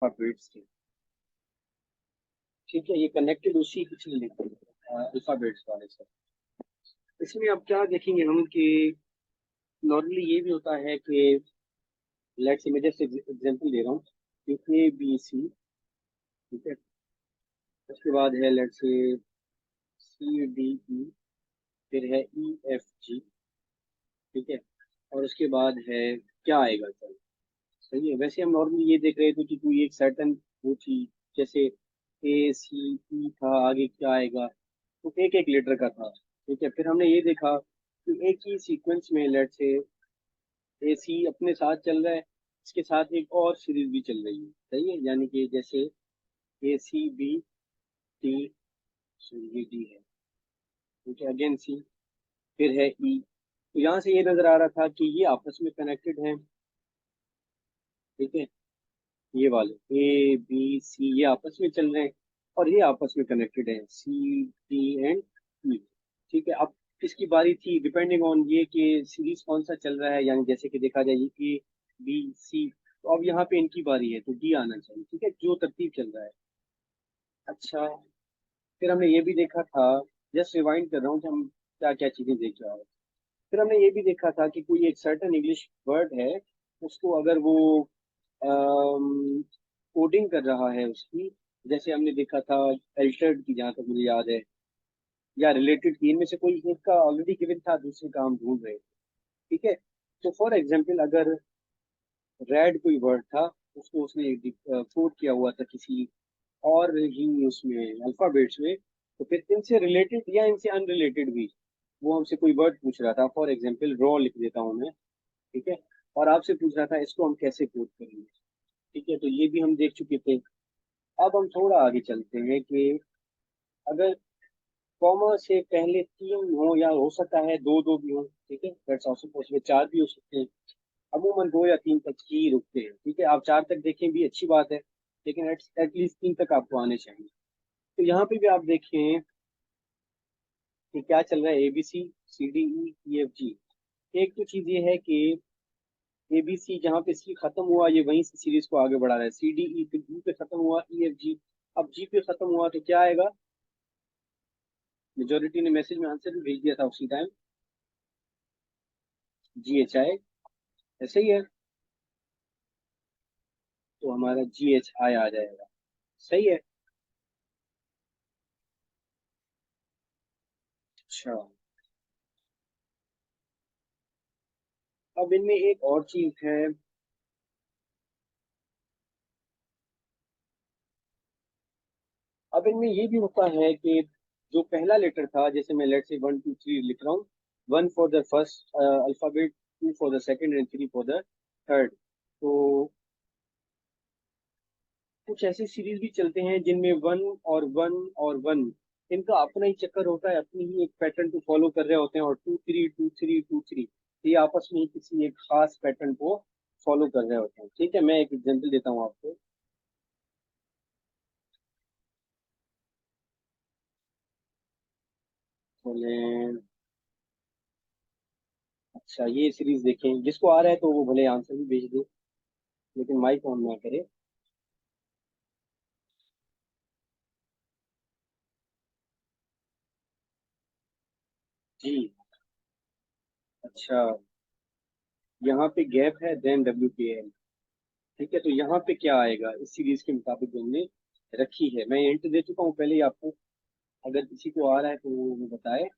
Alphabets थे। ठीक है, ये कनेक्टेड उसी कुछ लिखते हैं अल्फाबेट्स वाले से। इसमें अब क्या देखेंगे हम कि नॉर्मली ये भी होता है कि लेट्स मैं जैसे एग्जांपल दे रहा हूँ कि ABC। ठीक है, उसके बाद है लेट्स से CDE, फिर है EFG। ठीक है, और उसके बाद है क्या आएगा सर। सही है, वैसे हम नॉर्मली ये देख रहे थे कि कोई एक सर्टन वो थी, जैसे ACE था, आगे क्या आएगा, तो एक एक लेटर का था। ठीक है, फिर हमने ये देखा कि एक ही सीक्वेंस में लेट से AC अपने साथ चल रहा है, इसके साथ एक और सीरीज भी चल रही है। सही है, यानी कि जैसे ACBD, ये डी है। ठीक है, अगेन C, फिर है E। तो यहाँ से ये नजर आ रहा था कि ये आपस में कनेक्टेड हैं। ठीक है, ये वाले ABC ये आपस में चल रहे हैं, और ये आपस में कनेक्टेड है CD एंड E। ठीक है, अब किसकी बारी थी डिपेंडिंग ऑन ये कि सीरीज कौन सा चल रहा है, यानी जैसे कि देखा जाए A B C, तो अब यहाँ पे इनकी बारी है तो D आना चाहिए। ठीक है, जो तरतीब चल रहा है। अच्छा, फिर हमने ये भी देखा था, जस्ट रिवाइंड कर रहा हूँ कि हम क्या क्या चीजें देख रहे हैं। फिर हमने ये भी देखा था कि कोई एक सर्टन इंग्लिश वर्ड है, उसको अगर वो कोडिंग कर रहा है उसकी, जैसे हमने देखा था एल्टर्ड की, जहाँ तक मुझे याद है, या रिलेटेड की, इनमें से कोई एक का ऑलरेडी गिवन था, दूसरे का हम ढूंढ रहे थे। ठीक है, तो फॉर एग्जाम्पल अगर रेड कोई वर्ड था, उसको उसने कोड किया हुआ था किसी और ही उसमें अल्फाबेट्स में, तो फिर इनसे रिलेटेड या इनसे अनरिलेटेड भी वो हमसे कोई वर्ड पूछ रहा था। फॉर एग्जाम्पल रॉ लिख देता हूँ मैं। ठीक है, और आपसे पूछ रहा था इसको हम कैसे कोड करेंगे। ठीक है, तो ये भी हम देख चुके थे। अब हम थोड़ा आगे चलते हैं कि अगर कॉमा से पहले तीन हो, या हो सकता है दो दो भी हो। ठीक है, दैट्स आल्सो पॉसिबल, चार भी हो सकते हैं। अमूमन दो या तीन तक ही रुकते हैं। ठीक है, आप चार तक देखें भी अच्छी बात है, लेकिन एटलीस्ट तीन तक आपको आने चाहिए। तो यहाँ पे भी आप देखें कि क्या चल रहा है, ABCDEFG। एक तो चीज ये है कि ABC जहाँ पे C खत्म हुआ, ये वहीं से सीरीज को आगे बढ़ा रहा है। CDE पे D पे खत्म हुआ, EFG अब G पे खत्म हुआ, तो क्या आएगा। मेजोरिटी ने मैसेज में आंसर भी भेज दिया था उसी टाइम, GHI। ऐसे ही है, तो हमारा GHI आ जाएगा। सही है। अच्छा, अब इनमें एक और चीज है। अब इनमें ये भी होता है कि जो पहला लेटर था, जैसे मैं लेट से 1 2 3 लिख रहा हूँ, one for the first alphabet, two for the second and three for the third. तो कुछ ऐसी सीरीज भी चलते हैं जिनमें वन और वन, इनका अपना ही चक्कर होता है, अपनी ही एक पैटर्न को फॉलो कर रहे होते हैं, और 2 3 2 3 2 3, ये आपस में ही किसी एक खास पैटर्न को फॉलो कर रहे होते हैं। ठीक है, मैं एक एग्जांपल देता हूँ आपको। बोले, अच्छा ये सीरीज देखें, जिसको आ रहा है तो वो भले आंसर भी भेज दे, लेकिन माइक ऑन ना करे। जी, अच्छा, यहाँ पे गैप है, देन WKL। ठीक है, तो यहाँ पे क्या आएगा इस सीरीज के मुताबिक जो हमने रखी है। मैं हिंट दे चुका हूँ पहले ही आपको, अगर किसी को आ रहा है तो वो बताए।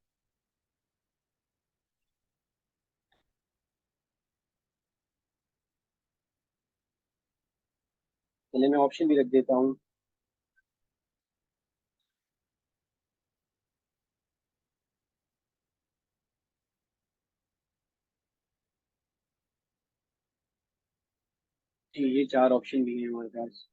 चलिए मैं ऑप्शन भी रख देता हूँ। जी, ये चार ऑप्शन भी हैं हमारे पास।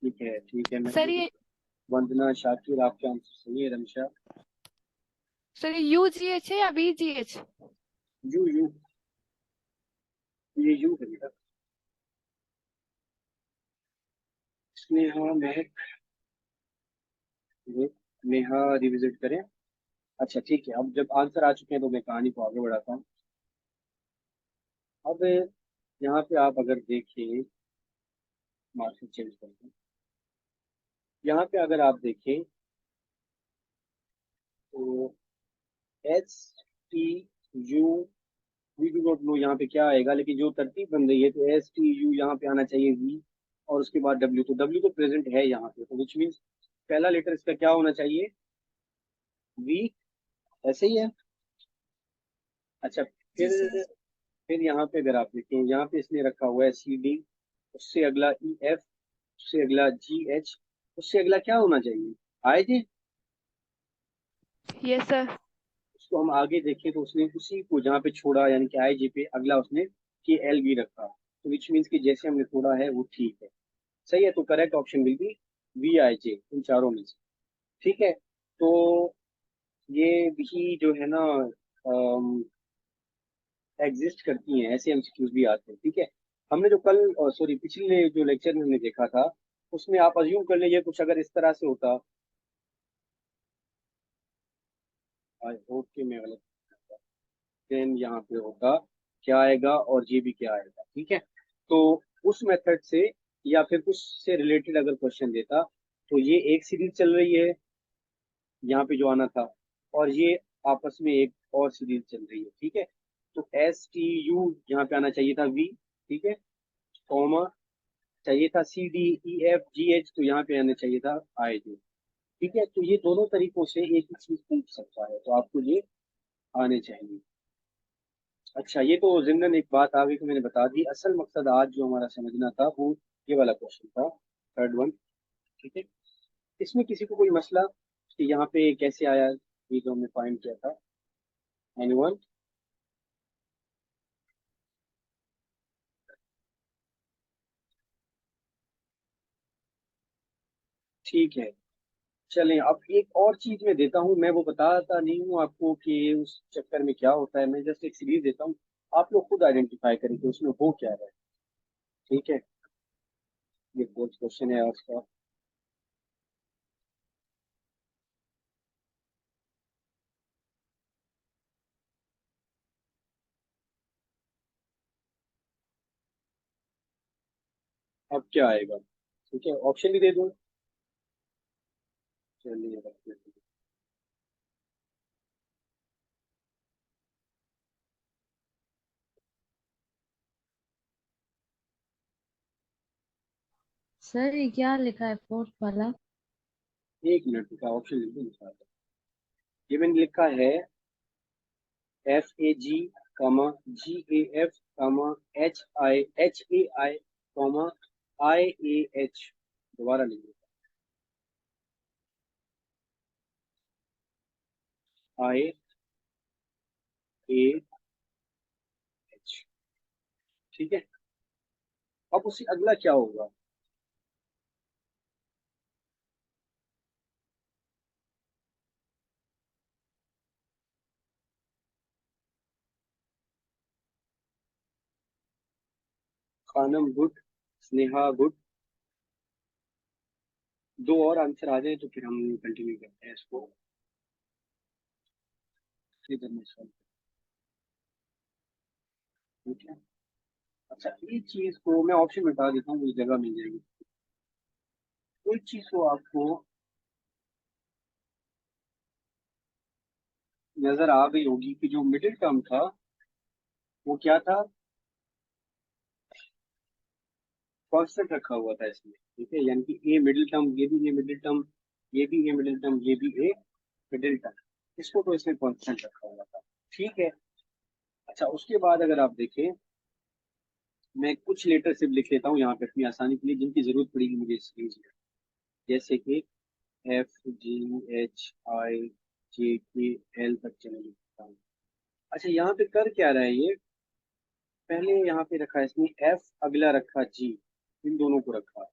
ठीक है, ठीक है, मैं सर ये वंदना शाकिर, आपके आंसर सही है रमशा। सर ये UGH है या VGH? यू, ये यू है बेटा। स्नेहा महक, नेहा रिविजिट करें। अच्छा ठीक है, अब जब आंसर आ चुके हैं तो मैं कहानी को आगे बढ़ाता हूँ। अब यहाँ पे आप अगर देखें, मार्केट चेंज करते हैं, यहाँ पे अगर आप देखें तो H T U, we do not know यहाँ पे क्या आएगा, लेकिन जो तरतीब बन रही है तो एस टी यू यहाँ पे आना चाहिए वी, और उसके बाद डब्ल्यू, तो डब्ल्यू तो प्रेजेंट है यहाँ पे, तो विच मीन्स पहला लेटर इसका क्या होना चाहिए, वी। ऐसे ही है। अच्छा, जी फिर सर। फिर यहाँ पे अगर आप देखें, यहाँ पे इसने रखा हुआ है सी डी, उससे अगला ई एफ, उससे अगला जी एच, उससे अगला क्या होना चाहिए, आई जी। Yes sir. उसको हम आगे देखें तो उसने उसी को जहाँ पे छोड़ा, यानी कि आई जी पे अगला उसने के एल भी रखा, तो विच मीन्स कि जैसे हमने छोड़ा है वो ठीक है, सही है। तो correct option will be V I J, इन चारों में से। ठीक है। तो ये भी जो है ना एग्जिस्ट करती हैं, ऐसे एमसीक्यूज भी आते हैं। ठीक है। हमने जो कल, सॉरी पिछले जो लेक्चर में हमने देखा था, उसमें आप अज्यूम कर लीजिए कुछ अगर इस तरह से होता, आई होप कि मैं गलत, देन यहाँ पे होगा क्या आएगा और ये भी क्या आएगा। ठीक है। तो उस मेथड से या फिर उससे रिलेटेड अगर क्वेश्चन देता, तो ये एक सीरीज चल रही है यहाँ पे जो आना था, और ये आपस में एक और सीरीज चल रही है। ठीक है। तो एस टी यू यहाँ पे आना चाहिए था वी, ठीक है, कॉमा चाहिए था C D E F G H, तो यहाँ पे आना चाहिए था आई डी। ठीक है। तो ये दोनों तरीकों से एक ही चीज पूछ सकता है, तो आपको ये आने चाहिए। अच्छा, ये तो जिम्नन एक बात आगे को मैंने बता दी, असल मकसद आज जो हमारा समझना था वो ये वाला क्वेश्चन था, थर्ड वन। ठीक है। इसमें किसी को कोई मसला कि यहाँ पे कैसे आया, ये जो हमने फाइंड किया था, एनीवन? ठीक है। चलें, अब एक और चीज मैं देता हूँ, मैं वो बताता नहीं हूँ आपको कि उस चक्कर में क्या होता है, मैं जस्ट एक सीरीज देता हूँ, आप लोग खुद आइडेंटिफाई करें कि उसमें हो क्या रहा है। ठीक है। ये फोर्थ क्वेश्चन है आज का। अब क्या आएगा? ठीक है, ऑप्शन भी दे दूँ? चलिए रखते हैं। सर ये क्या लिखा है फोर्थ वाला? एक मिनट का ऑप्शन लिखूँ लिखा है। ये मैंने लिखा है F A G, comma G A F, comma H A I, comma I A H. दोबारा लिखिए, आई ए एच। ठीक है। अब उससे अगला क्या होगा? Khanam good, Sneha good. दो और आंसर आ जाए तो फिर हम कंटिन्यू करते हैं इसको। इधर में solve। ठीक है। अच्छा, एक चीज को मैं ऑप्शन में बता देता हूँ, मुझे जगह मिल जाएगी। एक चीज को आपको नजर आ गई होगी कि जो मिडिल टर्म था वो क्या था, कांस्टेंट रखा हुआ था इसमें। ठीक है, यानी कि ए मिडिल टर्म, ये भी ए मिडिल टर्म, ये भी ए मिडिल टर्म, ये भी ए मिडिल टर्म, इसको तो इसमें कांस्टेंट रखा हुआ था। ठीक है। अच्छा, उसके बाद अगर आप देखें, मैं कुछ लेटर सिर्फ लिख लेता हूँ यहाँ पे अपनी आसानी के लिए, जिनकी जरूरत पड़ेगी मुझे इस सीरीज में, जैसे कि एफ जी एच आई जे के एल तक चले लिखता हूँ। अच्छा, यहाँ पे कर क्या रहा है ये, पहले यहाँ पे रखा है इसने एफ, अगला रखा जी, इन दोनों को रखा,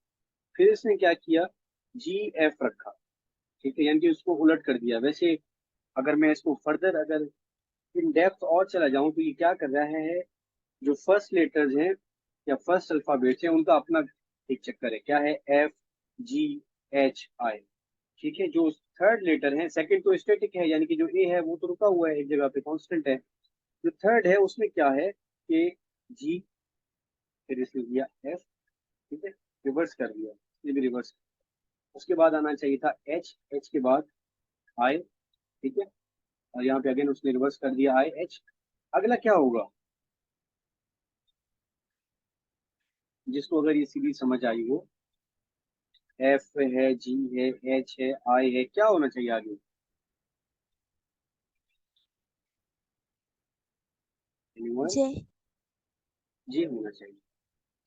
फिर इसने क्या किया, जी एफ रखा। ठीक है, यानी कि उसको उलट कर दिया। वैसे अगर मैं इसको फर्दर अगर इन डेप्थ और चला जाऊं तो ये क्या कर रहा है, जो फर्स्ट लेटर्स हैं या फर्स्ट अल्फाबेट्स हैं उनका अपना एक चक्कर है, क्या है, एफ जी एच आई। ठीक है। जो थर्ड लेटर है, सेकंड तो स्टैटिक है, यानी कि जो ए है वो तो रुका हुआ है एक जगह पे, कांस्टेंट है। जो थर्ड है उसमें क्या है कि जी, फिर इसने दिया एफ, ठीक है, रिवर्स कर दिया, इसने भी रिवर्स। उसके बाद आना चाहिए था एच, एच के बाद आई, ठीक है, और यहाँ पे अगेन उसने रिवर्स कर दिया आई एच। अगला क्या होगा, जिसको अगर ये सीरीज समझ आई हो, एफ है, जी है, एच है, आई है, क्या होना चाहिए आगे? एनीवन? जे। जी होना चाहिए,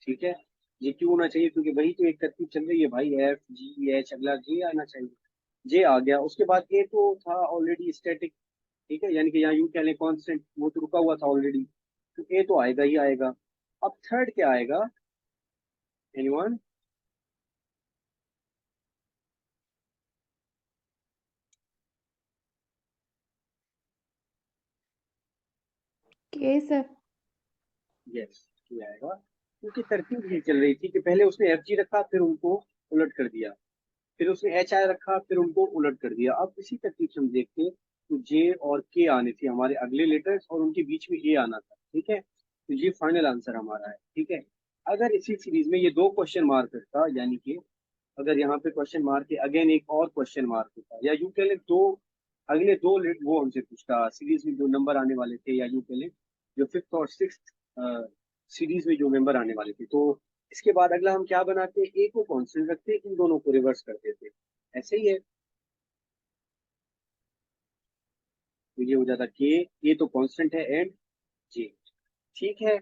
ठीक है। ये क्यों होना चाहिए? क्योंकि वही तो एक तरतीब चल रही है भाई, एफ जी एच, अगला जे आना चाहिए। जे आ गया, उसके बाद ए तो था ऑलरेडी स्टैटिक, ठीक है, यानी कि यहाँ यूं कह लें कांस्टेंट, वो तो रुका हुआ था ऑलरेडी, तो ए तो आएगा ही आएगा। अब थर्ड क्या आएगा? एनीवन? के सर। यस, ये आएगा, क्योंकि तरतीब ये चल रही थी कि पहले उसने एफ जी रखा, फिर उनको उलट कर दिया, फिर उसने एच आई रखा, फिर उनको उलट कर दिया। अब इसी तरतीब से हम देखते हैं, तो जे और के आने थे हमारे अगले लेटर्स, और उनके बीच में ए आना था, ठीक है, तो ये फाइनल आंसर हमारा है, ठीक है। अगर इसी सीरीज में ये दो क्वेश्चन मार्क था, यानी कि अगर यहाँ पे क्वेश्चन मार्क के अगेन एक और क्वेश्चन मार्क होता, या यूं कह लें दो, अगले दो वो हमसे पूछता सीरीज में जो नंबर आने वाले थे, या यूं कह लें जो फिफ्थ और सिक्स सीरीज में जो मेंबर आने वाले थे, तो इसके बाद अगला हम क्या बनाते, ए को कांस्टेंट रखते, इन दोनों को रिवर्स कर देते, ऐसे ही है। तो ये हो जाता के, ए तो कांस्टेंट है, एंड जे, ठीक है।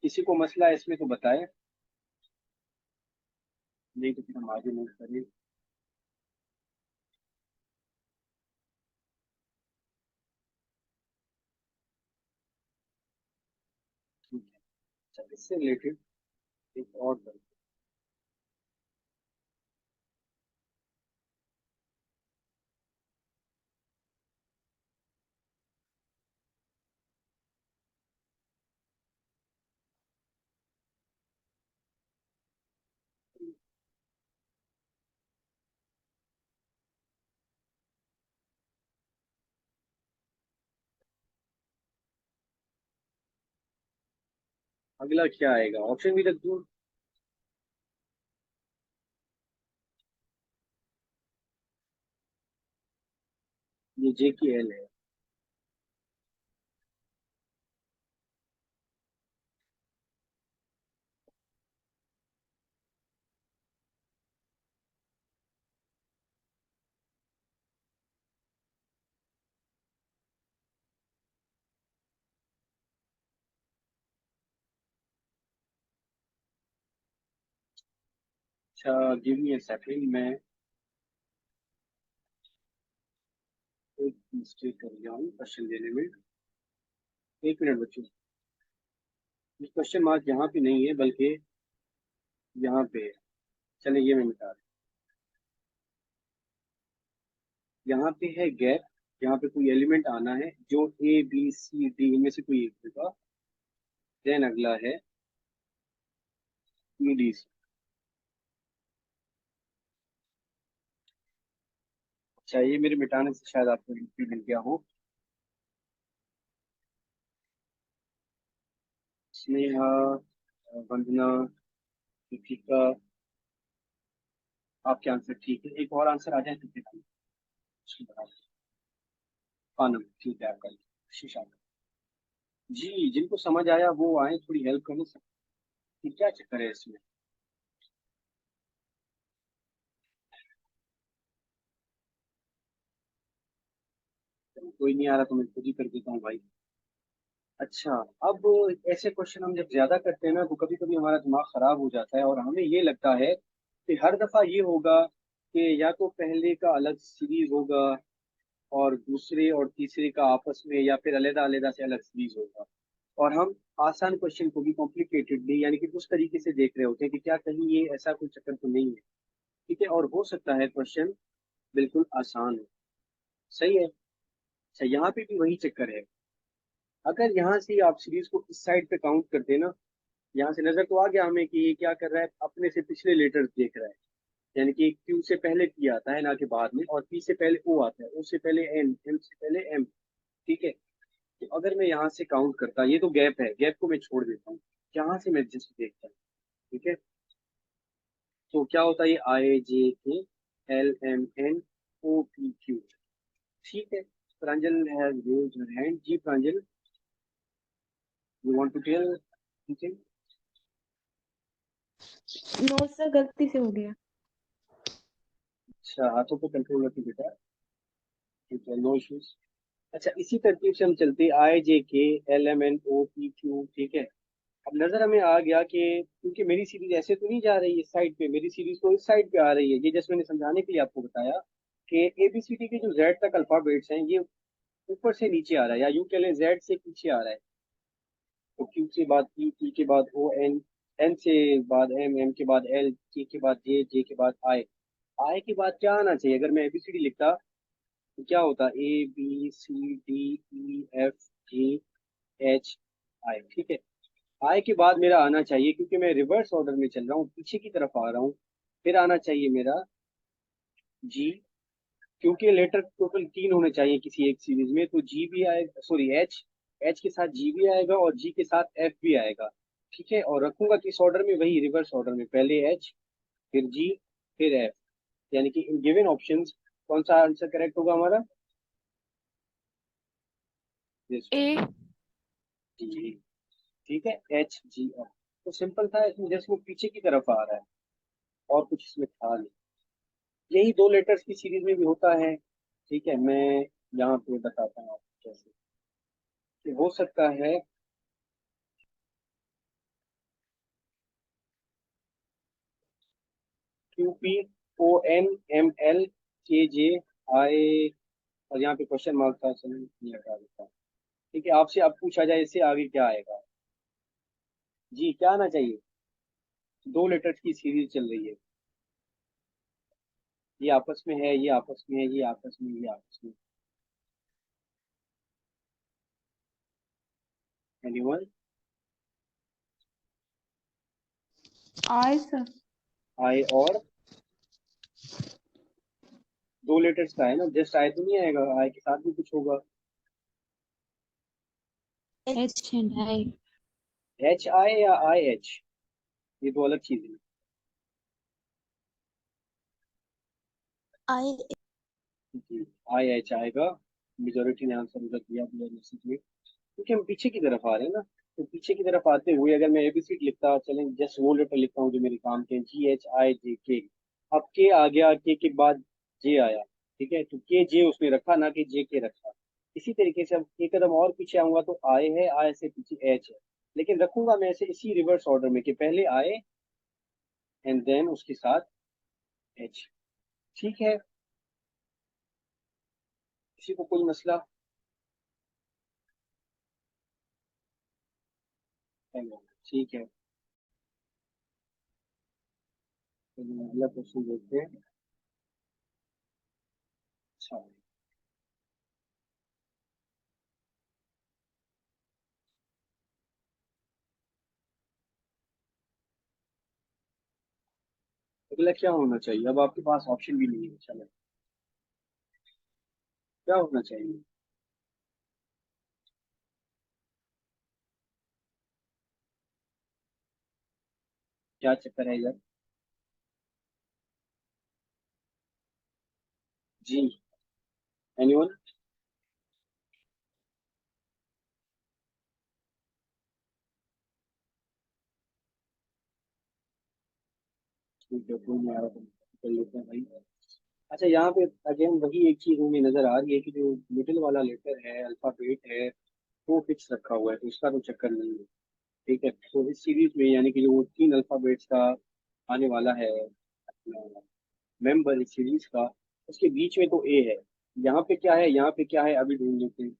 किसी को मसला है इसमें तो बताए, नहीं तो फिर हम आगे मूव करें। ठीक है, अच्छा, इससे रिलेटेड एक और करते हैं। अगला क्या आएगा, ऑप्शन भी रख दूं? ये जे की एल है। अच्छा, गिव मी अ सेकंड, मैं एक मिस्टेक कर गया हूँ क्वेश्चन देने में, एक मिनट बच्चों। ये क्वेश्चन मार्क यहाँ पे नहीं है, बल्कि यहाँ पे है। चले ये मैं मिटा रहा हूँ। यहाँ पे है गैप, यहाँ पे कोई एलिमेंट आना है जो ए बी सी डी इनमें से कोई एक होगा, देन अगला है ई डी सी। अच्छा, ये मेरे मिटाने से शायद आपको हिंट मिल गया हो। स्नेहा, वंदना, दीपिका, आपके आंसर ठीक है, एक और आंसर आ जाए तो फिर हम उसको बता दें। कानम, ठीक है आपका, शीशा। जी, जिनको समझ आया वो आए, थोड़ी हेल्प कर सकते हैं, क्या चक्कर है इसमें? चलो, कोई नहीं आ रहा तो मैं खुद ही कर देता हूँ भाई। अच्छा, अब ऐसे क्वेश्चन हम जब ज्यादा करते हैं ना, तो कभी कभी हमारा दिमाग खराब हो जाता है, और हमें ये लगता है कि हर दफा ये होगा कि या तो पहले का अलग सीरीज होगा, और दूसरे और तीसरे का आपस में, या फिर अलग अलग से अलग सीरीज होगा, और हम आसान क्वेश्चन को भी कॉम्प्लिकेटेडली यानी कि उस तरीके से देख रहे होते हैं कि क्या कहीं ये ऐसा कोई चक्कर तो नहीं है, ठीक है, और हो सकता है क्वेश्चन बिल्कुल आसान हो। सही है। अच्छा, यहाँ पे भी वही चक्कर है। अगर यहाँ से आप सीरीज को इस साइड पे काउंट करते ना, यहाँ से नजर तो आ गया हमें कि ये क्या कर रहा है, अपने से पिछले लेटर्स देख रहा है, यानी कि क्यू से पहले पी आता है ना कि बाद में, और पी से पहले ओ आता है, ओ से पहले एन, एम से पहले एम। ठीक है। तो अगर मैं यहाँ से काउंट करता, ये तो गैप है, गैप को मैं छोड़ देता हूँ, यहाँ से मैं जस्ट देखता हूँ। ठीक है। तो क्या होता है, ये I J K L M N O P Q. ठीक है। Pranjal has raised her hand. जी Pranjal, you want to tell something? No sir, गलती से हो गया। अच्छा, हाथों पे कंट्रोल रखिए बेटा। ठीक है, नो इश्यूज। अच्छा, इसी तरतीब से हम चलते, I J K L M N O P Q. ठीक है। अब नजर हमें आ गया कि क्योंकि मेरी सीरीज ऐसे तो नहीं जा रही है इस साइड पे, मेरी सीरीज तो इस साइड पे आ रही है। ये जैसे मैंने समझाने के लिए आपको बताया कि एबीसीडी के जो जेड तक अल्फाबेट्स हैं, ये ऊपर से नीचे आ रहा है, या यूं कह लें जेड से पीछे आ रहा है। तो क्यू से बाद पी, पी के बाद ओ, एन, एन से बाद एम, एम के बाद एल, के बाद जे, जे के बाद आई। आई के बाद क्या आना चाहिए? अगर मैं एबीसीडी लिखता तो क्या होता? A B C D E F G H I. ठीक है। आई के बाद मेरा आना चाहिए, क्योंकि मैं रिवर्स ऑर्डर में चल रहा हूँ, पीछे की तरफ आ रहा हूँ, फिर आना चाहिए मेरा जी। क्योंकि लेटर टोटल 3 होने चाहिए किसी एक सीरीज में, तो जी भी आएगा, सॉरी एच, एच के साथ जी भी आएगा और जी के साथ एफ भी आएगा। ठीक है। और रखूंगा किस ऑर्डर में? वही रिवर्स ऑर्डर में, पहले एच, फिर जी, फिर एफ। यानी कि इन गिवन ऑप्शंस कौन सा आंसर करेक्ट होगा हमारा? दिस वन, ए। जी। ठीक है, एच जी एफ। तो सिंपल था, इसमें जस्ट वो पीछे की तरफ आ रहा है, और कुछ इसमें था नहीं। यही 2 लेटर्स की सीरीज में भी होता है। ठीक है, मैं यहाँ पे बताता हूँ आपको कैसे कि हो सकता है। Q P O N M L K J आई, और यहाँ पे क्वेश्चन मार्क था, चलो ये हटा देता हूँ। ठीक है, आपसे अब पूछा जाए इससे आगे क्या आएगा? जी, क्या आना चाहिए? 2 लेटर्स की सीरीज चल रही है, ये आपस में है, ये आपस में है, ये आपस में, ये आपस में। एनीवन? आई सर। आई और 2 लेटर्स का है ना, जस्ट आई तो नहीं आएगा, आई के साथ भी कुछ होगा। H and I. H I या आई एच, ये दो अलग चीज है। आई। जी, आई एच आएगा। मेजोरिटी ने आंसर उधर दिया क्योंकि हम पीछे की तरफ आ रहे हैं ना। तो पीछे की तरफ आते हुए अगर मैं एबीसीडी लिखता, चलें जस्ट वो लेटर लिखता हूँ जो मेरे काम के, जी एच आई जे के। अब के आ गया, के बाद जे आया। ठीक है, तो के जे उसने रखा, ना कि जे के रखा। इसी तरीके से अब एक कदम और पीछे आऊंगा तो आए है, आए से पीछे एच है, लेकिन रखूंगा मैं इसे इसी रिवर्स ऑर्डर में कि पहले आए एंड देन उसके साथ एच। ठीक है, किसी को कोई मसला? ठीक है, तो अगला क्वेश्चन देखते हैं। अच्छा, अगला क्या होना चाहिए? अब आपके पास ऑप्शन भी नहीं है, चलो क्या होना चाहिए? क्या चक्कर है यार? जी, एनीवन? ठीक है, कोई नहीं आ रहा तो कर लेते हैं भाई। अच्छा, यहाँ पे अगेन वही एक चीज हमें नजर आ रही है कि जो मिडिल वाला लेटर है, अल्फाबेट है, वो फिक्स रखा हुआ है, तो इसका तो चक्कर नहीं है। ठीक है, तो इस सीरीज में यानी कि जो 3 अल्फाबेट्स का आने वाला है मेंबर इस सीरीज का, उसके बीच में तो ए है। यहाँ पे क्या है, यहाँ पे क्या है, अभी ढूंढ लेते हैं।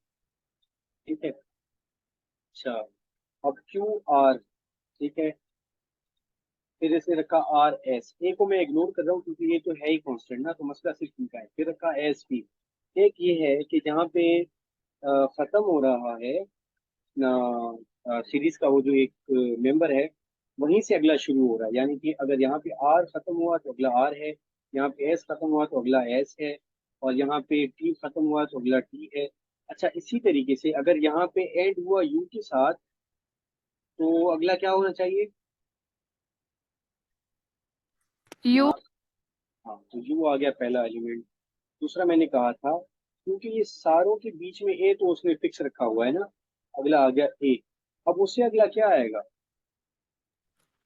ठीक है। अच्छा, अब क्यू आर। ठीक है, फिर इसने रखा आर एस। ए को मैं इग्नोर कर रहा हूँ क्योंकि ये तो है ही कांस्टेंट ना, तो मसला सिर्फ इनका है। फिर रखा एस पी। एक ये है कि जहाँ पे खत्म हो रहा है सीरीज का वो जो एक मेंबर है, वहीं से अगला शुरू हो रहा है, यानी कि अगर यहाँ पे आर खत्म हुआ तो अगला आर है, यहाँ पे एस खत्म हुआ तो अगला एस है, और यहाँ पे टी खत्म हुआ तो अगला टी है। अच्छा, इसी तरीके से अगर यहाँ पे एंड हुआ यू के साथ, तो अगला क्या होना चाहिए? यू। यहाँ, हाँ, तो यू आ गया पहला एलिमेंट। दूसरा मैंने कहा था, क्योंकि ये सारों के बीच में ए तो उसने फिक्स रखा हुआ है ना, अगला आ गया ए। अब उससे अगला क्या आएगा?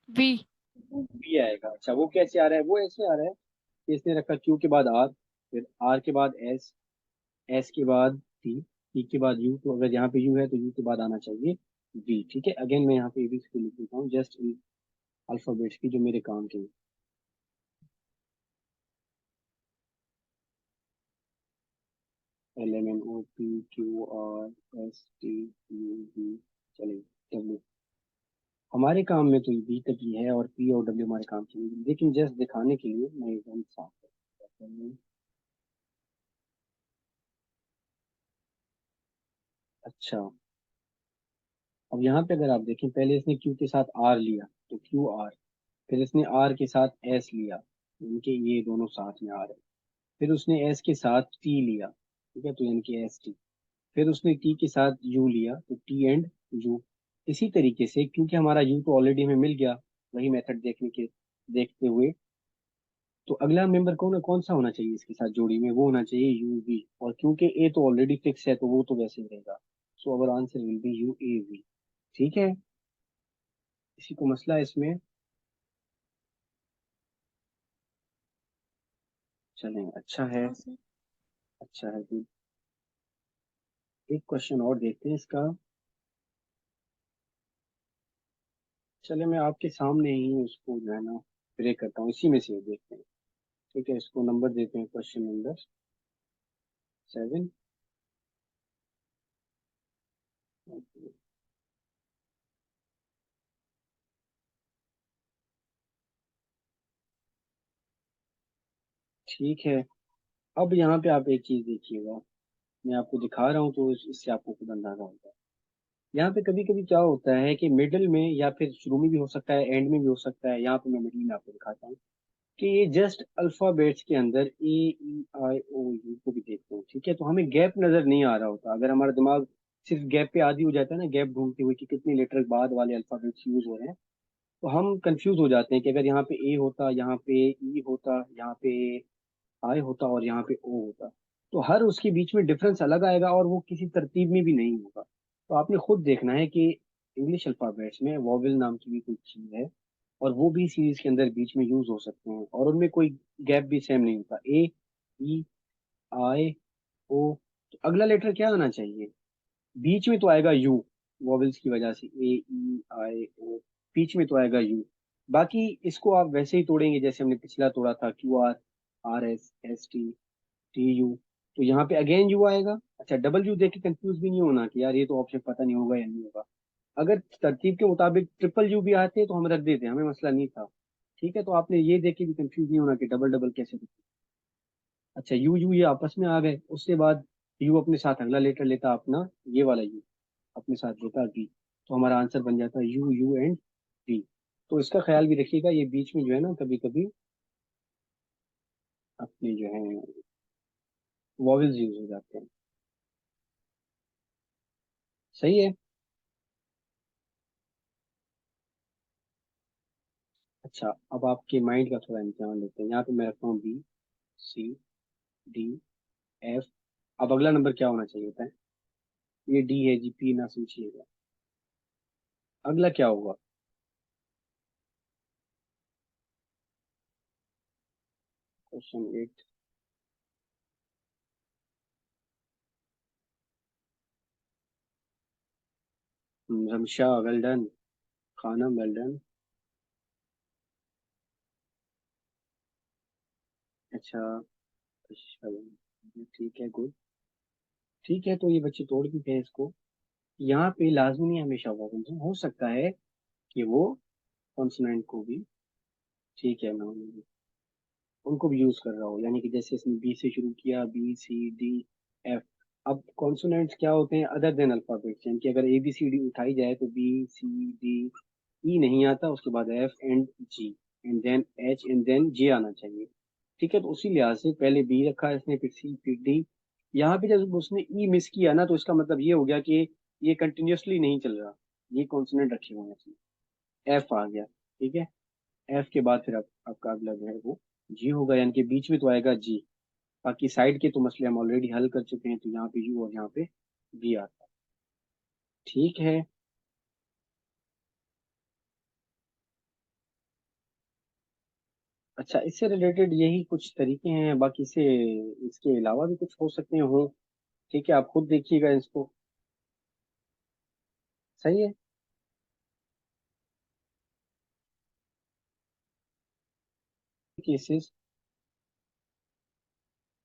वी। बी आएगा। अच्छा, वो कैसे आ रहा है? वो ऐसे आ रहा है कि इसने रखा क्यू के बाद आर, फिर आर के बाद एस, एस के बाद टी, टी के बाद यू। तो अगर यहाँ पे यू है तो यू के बाद आना चाहिए वी। ठीक है, अगेन मैं यहाँ पे एबीसीडी लिख देता हूँ, जस्ट इन अल्फाबेट्स की जो मेरे काम के हैं। L M N O P Q R S T U V. चलिए, डब्ल्यू हमारे काम में तो बी तक ही है, और पी और डब्ल्यू हमारे काम के लिए, लेकिन जस्ट दिखाने के लिए मैं एकदम साफ करता हूँ। अच्छा, अब यहाँ पे अगर आप देखें, पहले इसने क्यू के साथ आर लिया तो क्यू आर, फिर इसने आर के साथ एस लिया, इनके ये दोनों साथ में आ रहे हैं। फिर उसने एस के साथ टी लिया, ठीक है, तो यानी कि एस टी। फिर उसने टी के साथ यू लिया, तो टी एंड यू। इसी तरीके से, क्योंकि हमारा यू तो ऑलरेडी हमें मिल गया, वही मेथड देखते हुए, तो अगला मेंबर कौन सा होना चाहिए इसके साथ जोड़ी में? वो होना चाहिए यू वी। और क्योंकि ए तो ऑलरेडी फिक्स है तो वो तो वैसे ही रहेगा। So our answer will be U A V. ठीक है, इसी को मसला है इसमें। चलें, अच्छा है, हाँ सर। अच्छा है, good। एक क्वेश्चन और देखते हैं इसका। चले, मैं आपके सामने ही उसको जो है ना ब्रेक करता हूँ, इसी में से देखते हैं। ठीक है, इसको नंबर देते हैं, क्वेश्चन नंबर 7। ठीक है, अब यहाँ पे आप एक चीज देखिएगा, मैं आपको दिखा रहा हूँ तो इससे आपको खुद अंदाजा होगा। यहाँ पे कभी कभी क्या होता है कि मिडिल में, या फिर शुरू में भी हो सकता है, एंड में भी हो सकता है। यहाँ पे मैं मिडिल में आपको दिखाता हूँ कि ये जस्ट अल्फाबेट्स के अंदर ए ई आई ओ यू को भी देखते हैं। ठीक है, तो हमें गैप नजर नहीं आ रहा होता। अगर हमारा दिमाग सिर्फ गैप पे आदी हो जाता है ना, गैप ढूंढते हुए कि कितने लेटर बाद वाले अल्फाबेट्स यूज हो रहे हैं, तो हम कंफ्यूज हो जाते हैं कि अगर यहाँ पे ए होता, यहाँ पे ई होता, यहाँ पे आई होता, और यहाँ पे ओ होता, तो हर उसके बीच में डिफरेंस अलग आएगा, और वो किसी तरतीब में भी नहीं होगा। तो आपने खुद देखना है कि इंग्लिश अल्फाबेट्स में वॉवेल नाम की भी कोई चीज है, और वो भी सीरीज के अंदर बीच में यूज हो सकते हैं, और उनमें कोई गैप भी सेम नहीं होता। ए, ई, आई, ओ, तो अगला लेटर क्या आना चाहिए? बीच में तो आएगा यू, वॉवेल्स की वजह से, ए ई आई ओ, बीच में तो आएगा यू। बाकी इसको आप वैसे ही तोड़ेंगे जैसे हमने पिछला तोड़ा था, Q R, R S, S T, T U, तो यहाँ पे अगेन यू आएगा। अच्छा, डबल यू देख के कंफ्यूज भी नहीं होना कि यार ये तो ऑप्शन पता नहीं होगा या नहीं होगा। अगर तरतीब के मुताबिक ट्रिपल यू भी आते तो हम रख देते, हमें मसला नहीं था। ठीक है, तो आपने ये देख के भी कंफ्यूज नहीं होना कि डबल डबल कैसे लिखें। अच्छा, यू यू ये आपस में आ गए, उसके बाद यू अपने साथ अगला लेटर लेता अपना, ये वाला यू अपने साथ लेता वी, तो हमारा आंसर बन जाता यू यू एंड वी। तो इसका ख्याल भी रखिएगा, ये बीच में जो है ना कभी कभी अपने जो है वॉवल्स यूज हो जाते हैं। सही है। अच्छा, अब आपके माइंड का थोड़ा इम्तिहान लेते हैं। यहाँ पे मैं रखता हूँ बी, सी, डी, एफ। अब अगला नंबर क्या होना चाहिए होता है? ये डी है जी, पी ना सोचिएगा। अगला क्या होगा? क्वेश्चन 8। Ramsha, well done. खाना, वेल डन। अच्छा, अच्छा, ठीक है, गुड। ठीक है, तो ये बच्चे तोड़ भी गए इसको। यहाँ पे लाजमी नहीं हमेशा वॉवल्स हो सकता है कि वो कॉन्सोनेंट को भी, ठीक है, मैं उनको भी यूज कर रहा हूँ, यानी कि जैसे इसने बी से शुरू किया, बी सी डी एफ। अब कॉन्सोनेंट्स क्या होते हैं अदर देन अल्फाबेट्स? यानी कि अगर ए बी सी डी उठाई जाए तो बी सी डी ई नहीं आता, उसके बाद F and G, and then H and then J आना चाहिए। ठीक है, तो उसी लिहाज से पहले बी रखा है इसने, फिर सी, फिर डी। यहाँ पे जब उसने ई मिस किया ना, तो इसका मतलब ये हो गया कि ये कंटिन्यूअसली नहीं चल रहा, ये कॉन्सोनेंट रखे हुए हैं इसमें। एफ आ गया, ठीक है। एफ के बाद फिर आपका अगला जो है वो जी होगा, यानी कि बीच में तो आएगा जी। बाकी साइड के तो मसले हम ऑलरेडी हल कर चुके हैं, तो यहाँ पे यू और यहाँ पे बी आता है। ठीक है। अच्छा, इससे रिलेटेड यही कुछ तरीके हैं, बाकी से इसके अलावा भी कुछ हो सकते हैं हो। ठीक है, आप खुद देखिएगा इसको। सही है। केसेस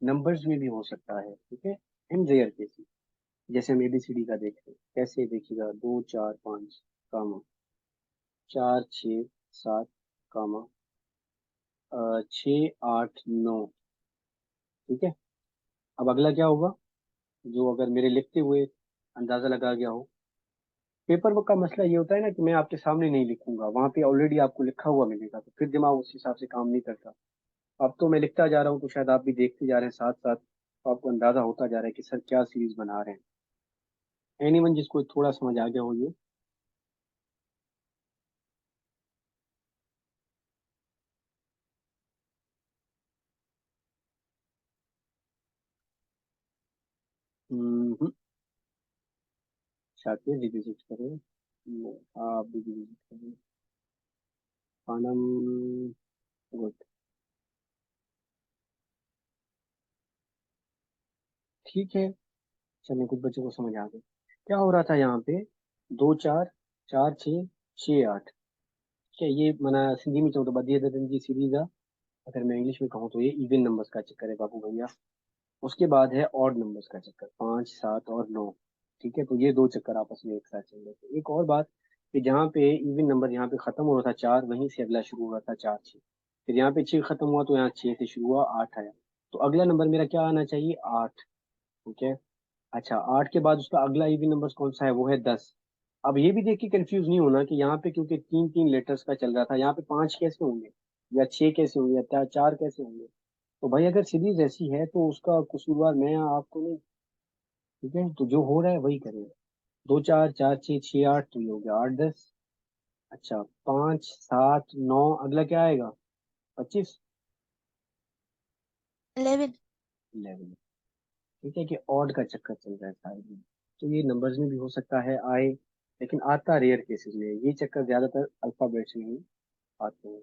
नंबर्स में भी हो सकता है, ठीक है, इन रेयर केसेस। जैसे हम एबीसीडी का देख रहे हैं, कैसे देखिएगा, 2 4 5 कामा, 4 6 7 कामा, 6 8 9। ठीक है। अब अगला क्या होगा, जो अगर मेरे लिखते हुए अंदाजा लगा गया हो। पेपर वर्क का मसला ये होता है ना कि मैं आपके सामने नहीं लिखूंगा, वहां पे ऑलरेडी आपको लिखा हुआ मिलेगा, तो फिर दिमाग उस हिसाब से काम नहीं करता। अब तो मैं लिखता जा रहा हूँ, तो शायद आप भी देखते जा रहे हैं साथ साथ, तो आपको अंदाजा होता जा रहा है कि सर क्या सीरीज बना रहे हैं। एनीवन जिसको थोड़ा समझ आ गया हो ये। हम्म, शाकिर जी विजिट करें। आप भी विजिट करें। पानम। गुड। ठीक है। चलिए, कुछ बच्चों को समझ आ गया क्या हो रहा था यहाँ पे। 2 4 4 6 6 8। क्या ये मना सिंधी में चलो तो बदिये ददन की सीरीज आ। अगर मैं इंग्लिश में कहूँ तो ये इवन नंबर्स का चक्कर है बाबू भैया। उसके बाद है ऑड नंबर्स का चक्कर, 5 7 और 9। ठीक है, तो ये दो चक्कर आपस में एक साथ चल रहे थे। एक और बात कि जहाँ पे इवन नंबर यहाँ पे खत्म हो रहा था 4, वहीं से अगला शुरू हो रहा था 4 6। फिर यहाँ पे 6 खत्म हुआ, तो यहाँ 6 से शुरू हुआ, 8 आया। तो अगला नंबर मेरा क्या आना चाहिए, 8। ठीक है। अच्छा, 8 के बाद उसका अगला इवन नंबर कौन सा है, वो है 10। अब ये भी देख के कंफ्यूज नहीं होना कि यहाँ पे क्योंकि 3 3 लेटर्स का चल रहा था, यहाँ पे 5 कैसे होंगे, या 6 कैसे होंगे, या 4 कैसे होंगे। तो भाई अगर सीरीज ऐसी है तो उसका कसूरवार मैं या आपको नहीं। ठीक है, तो जो हो रहा है वही करें। 2 4 4 6 6 8, तो ये हो गया 8 10। अच्छा, 5 7 9, अगला क्या आएगा, 25। 11। 11। ठीक है, कि ऑड का चक्कर चल रहा है साइड में। तो ये नंबर्स में भी हो सकता है आए, लेकिन आता रेयर केसेस में है। ये चक्कर ज्यादातर अल्फाबेट्स में ही आते हैं।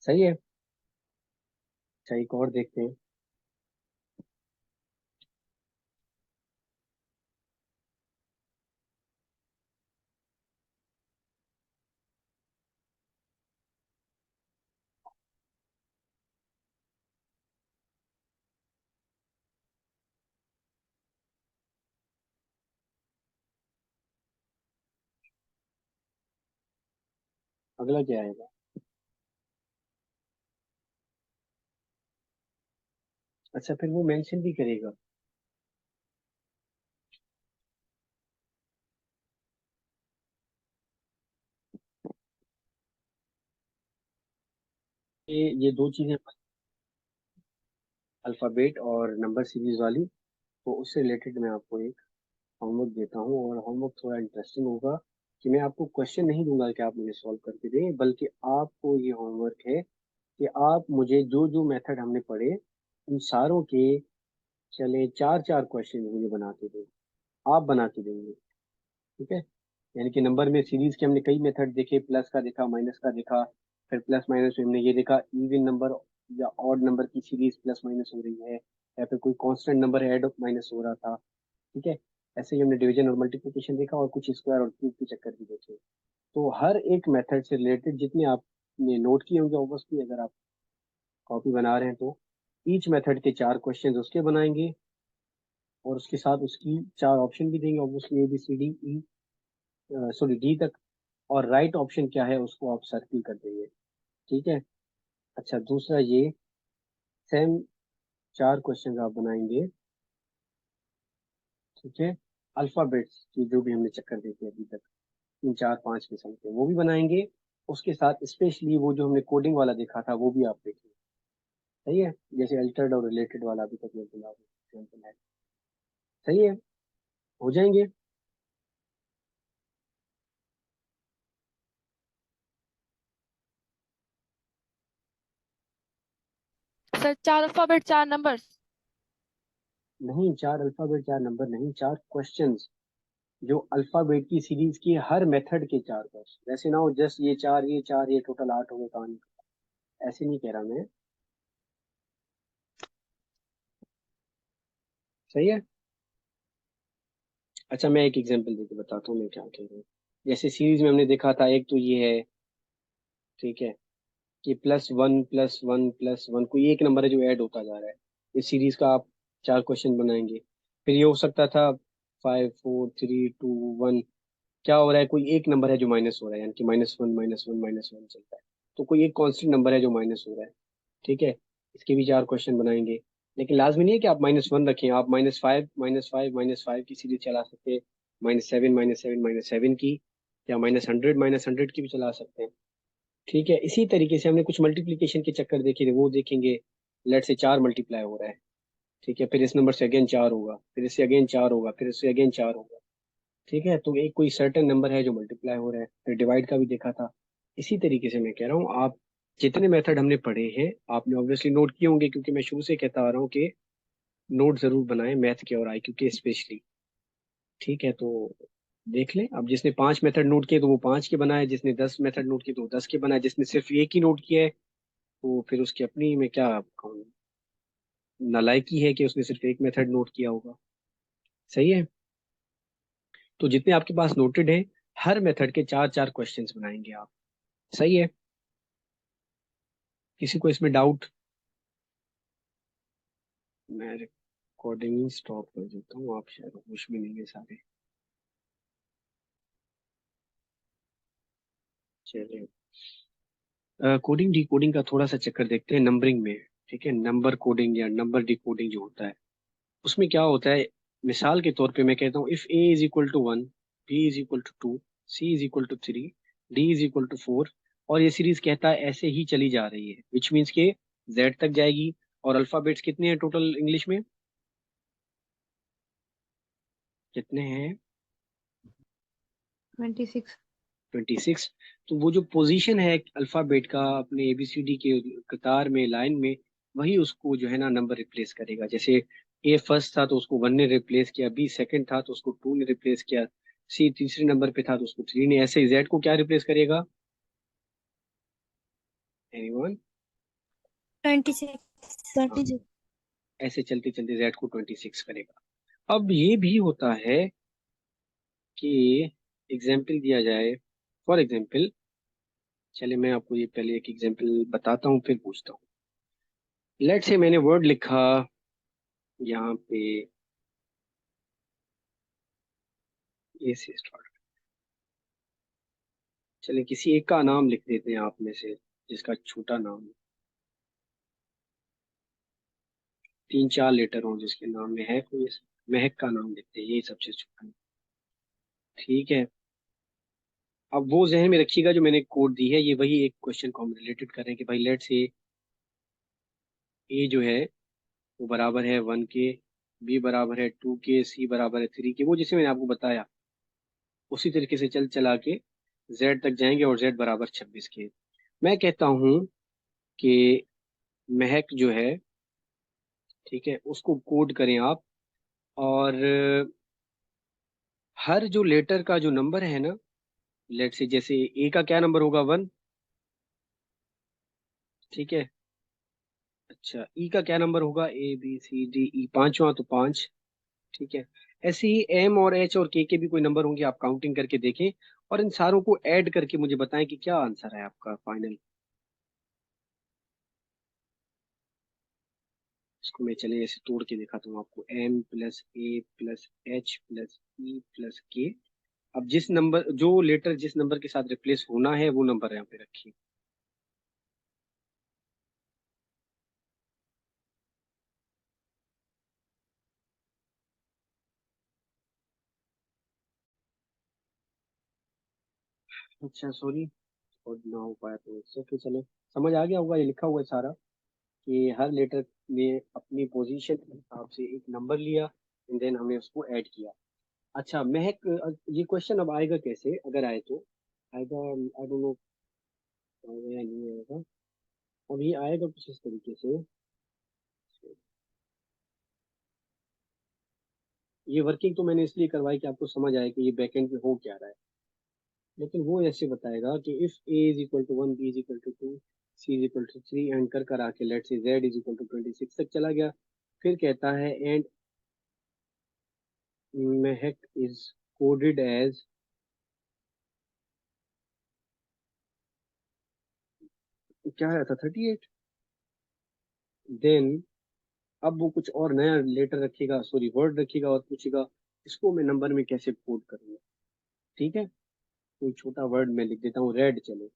सही है। अच्छा, एक और देखते हैं। अगला क्या आएगा। अच्छा, फिर वो मेंशन भी करेगा। ये दो चीजें, अल्फाबेट और नंबर सीरीज वाली। तो उससे रिलेटेड मैं आपको एक होमवर्क देता हूँ, और होमवर्क थोड़ा इंटरेस्टिंग होगा। कि मैं आपको क्वेश्चन नहीं दूंगा कि आप मुझे सॉल्व करके दें, बल्कि आपको ये होमवर्क है कि आप मुझे जो जो मेथड हमने पढ़े उन सारों के, चले 4 4 क्वेश्चन मुझे बना के दें। आप बना के देंगे। ठीक है। यानी कि नंबर में सीरीज के हमने कई मेथड देखे, प्लस का देखा, माइनस का देखा। फिर प्लस माइनस में हमने ये देखा, इवन नंबर या ऑड नंबर की सीरीज प्लस माइनस हो रही है, या फिर कोई कांस्टेंट नंबर ऐड माइनस हो रहा था। ठीक है। ऐसे ही हमने डिवीजन और मल्टीप्लिकेशन देखा, और कुछ स्क्वायर और क्यूब के चक्कर भी देखे। तो हर एक मेथड से रिलेटेड जितने आपने नोट किए होंगे, ऑब्वियसली अगर आप कॉपी बना रहे हैं तो ईच मेथड के 4 क्वेश्चन उसके बनाएंगे, और उसके साथ उसकी 4 ऑप्शन भी देंगे, obviously A B C D E, sorry D तक। और राइट ऑप्शन क्या है उसको आप सर्किल कर देंगे। ठीक है। अच्छा, दूसरा ये सेम 4 क्वेश्चन आप बनाएंगे। ठीक है। अल्फाबेट्स की जो भी हमने चक्कर देखे अभी तक, इन 4-5 किस्म के वो भी बनाएंगे। उसके साथ स्पेशली वो जो हमने कोडिंग वाला देखा था वो भी आप देखेंगे। सही है, जैसे अल्टर्ड और रिलेटेड वाला अभी तक मैं बोला। सही है, हो जाएंगे। Sir 4 alphabet 4 numbers. नहीं, 4 अल्फाबेट 4 नंबर नहीं, 4 क्वेश्चंस। जो अल्फाबेट की सीरीज की हर मेथड के 4 क्वेश्चन, वैसे ना हो जस्ट ये टोटल 8 हो गए कहानी। ऐसे नहीं कह रहा मैं। सही है। अच्छा, मैं एक एग्जांपल देके बताता हूँ मैं क्या कह रहा हूँ। जैसे सीरीज में हमने देखा था, एक तो ये है, ठीक है, कि +1 +1 +1 कोई एक नंबर है जो ऐड होता जा रहा है। इस सीरीज का आप 4 क्वेश्चन बनाएंगे। फिर ये हो सकता था 5 4 3 2 1। क्या हो रहा है, कोई एक नंबर है जो माइनस हो रहा है, यानी कि -1 -1 -1 चलता है। तो कोई एक कांस्टेंट नंबर है जो माइनस हो रहा है। ठीक है, इसके भी 4 क्वेश्चन बनाएंगे। लेकिन लाजमी नहीं है कि आप -1 रखें, आप -5 -5 -5 की सीरीज चला सकते हैं। -7 -7 -7 की, या -100 -100 की भी चला सकते हैं। ठीक है, इसी तरीके से हमने कुछ मल्टीप्लिकेशन के चक्कर देखे थे, वो देखेंगे। लेट से 4 मल्टीप्लाई हो रहा है, ठीक है, फिर इस नंबर से अगेन 4 होगा, फिर इससे अगेन 4 होगा, फिर इससे अगेन 4 होगा। ठीक है, तो एक कोई सर्टेन नंबर है जो मल्टीप्लाई हो रहा है। फिर डिवाइड का भी देखा था। इसी तरीके से मैं कह रहा हूँ, आप जितने मेथड हमने पढ़े हैं आपने ऑब्वियसली नोट किए होंगे, क्योंकि मैं शुरू से कहता आ रहा हूँ कि नोट जरूर बनाएं मैथ के और IQ के स्पेशली। ठीक है, तो देख लें। अब जिसने 5 मेथड नोट किए तो वो 5 के बनाए, जिसने 10 मेथड नोट किए तो वो 10 के बनाए, जिसने सिर्फ एक ही नोट किया है तो फिर उसकी अपनी, मैं क्या कहूँ, नालायकी है कि उसने सिर्फ एक मेथड नोट किया होगा। सही है। तो जितने आपके पास नोटेड है, हर मेथड के 4 4 क्वेश्चंस बनाएंगे आप। सही है। किसी को इसमें डाउट? मैं रिकॉर्डिंग स्टॉप कर देता हूँ, आप शायद होश में नहीं है सारे। चलिए, कोडिंग डिकोडिंग का थोड़ा सा चक्कर देखते हैं नंबरिंग में। ठीक है, नंबर कोडिंग या नंबर डिकोडिंग जो होता है, उसमें क्या होता है। मिसाल के तौर पे मैं कहता हूँ, if A = 1, B = 2, C = 3, D = 4, और ये सीरीज कहता है ऐसे ही चली जा रही है, विच मीन्स के Z तक जाएगी। और अल्फाबेट्स कितने हैं टोटल इंग्लिश में? कितने हैं? 26। 26। तो वो जो पोजीशन है अल्फाबेट का अपने ABCD के कतार में, लाइन में, वही उसको जो है ना नंबर रिप्लेस करेगा। जैसे A फर्स्ट था तो उसको 1 ने रिप्लेस किया, B सेकंड था तो उसको 2 ने रिप्लेस किया, C तीसरे नंबर पे था तो उसको 3 ने, ऐसे Z को क्या रिप्लेस करेगा? एनीवन? 26। ऐसे चलते चलते Z को 26 करेगा। अब ये भी होता है कि एग्जाम्पल दिया जाए, फॉर एग्जाम्पल, चले मैं आपको ये पहले एक एग्जाम्पल बताता हूँ फिर पूछता हूँ। लेट से मैंने वर्ड लिखा यहाँ पे, ए से स्टार्ट। चले किसी एक का नाम लिख देते हैं आप में से, जिसका छोटा नाम हो, 3 4 लेटर हो जिसके नाम में है कोई। महक का नाम लिखते हैं, यही सबसे छोटा। ठीक है। अब वो जहन में रखिएगा जो मैंने कोड दी है, ये वही एक क्वेश्चन को हम रिलेटेड कर रहे हैं कि भाई लेट से ए जो है वो बराबर है 1 के, बी बराबर है 2 के, सी बराबर है 3 के, वो जिसे मैंने आपको बताया उसी तरीके से चल चला के जेड तक जाएंगे, और जेड बराबर 26 के। मैं कहता हूँ कि महक जो है, ठीक है, उसको कोड करें आप। और हर जो लेटर का जो नंबर है ना, लेट से जैसे ए का क्या नंबर होगा? 1। ठीक है। अच्छा, ई का क्या नंबर होगा? A B C D E, पांचवा तो 5। ठीक है। ऐसे ही M और H और K के भी कोई नंबर होंगे, आप काउंटिंग करके देखें और इन सारों को ऐड करके मुझे बताएं कि क्या आंसर है आपका फाइनल। इसको मैं चले ऐसे तोड़ के दिखाता हूँ आपको। M + A + H + E + K। अब जिस नंबर, जो लेटर जिस नंबर के साथ रिप्लेस होना है वो नंबर यहाँ पे रखिए। अच्छा सॉरी, और ना हो पाया तो इससे फिर चलो, समझ आ गया होगा, ये लिखा हुआ है सारा कि हर लेटर ने अपनी पोजीशन के हिसाब से एक नंबर लिया एंड देन हमने उसको ऐड किया। अच्छा महक, ये क्वेश्चन अब आएगा कैसे, अगर आए तो आएगा, आई डोंट नो आएगा या नहीं आएगा। अब ये आएगा कुछ इस तरीके से, ये वर्किंग तो मैंने इसलिए करवाई कि आपको समझ आए कि ये बैकएंड पे हो क्या रहा है। लेकिन वो ऐसे बताएगा कि if A is equal to 1, B is equal to 2, C is equal to 3 and कर आके लेट से जेड इज इक्वल टू 26 तक चला गया। फिर कहता है and Mahak is coded as, क्या आया था 38, देन अब वो कुछ और नया लेटर रखेगा, सॉरी वर्ड रखेगा और पूछेगा इसको मैं नंबर में कैसे कोड करूंगा। ठीक है, कोई छोटा वर्ड मैं लिख देता हूँ, रेड, चलो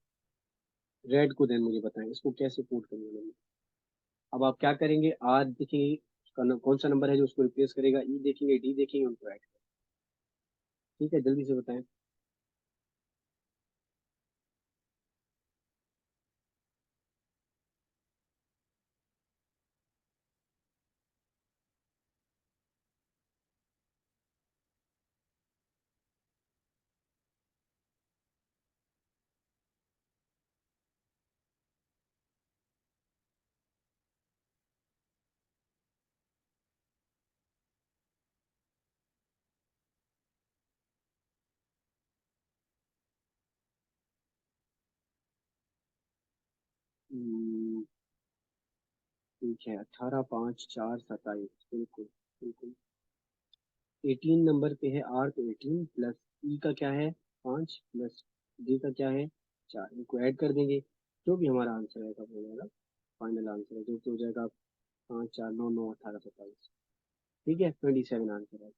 रेड को देन मुझे बताएं इसको कैसे कोड करूंगा मैं। अब आप क्या करेंगे, आर देखेंगे उसका कौन सा नंबर है जो उसको रिप्लेस करेगा, ई देखेंगे, डी देखेंगे, उनको ऐड। ठीक है, जल्दी से बताएं। हम्म, ठीक है, 18, 5, 4, 27, बिल्कुल बिल्कुल। 18 नंबर पे है आर, तो 18 प्लस ई का क्या है 5 प्लस डी का क्या है 4, इनको ऐड कर देंगे। जो भी हमारा आंसर आएगा वो हमारा फाइनल आंसर है, जो कि हो जाएगा 5, 4, 9, 9, 18, 27। ठीक है, 27 आंसर है।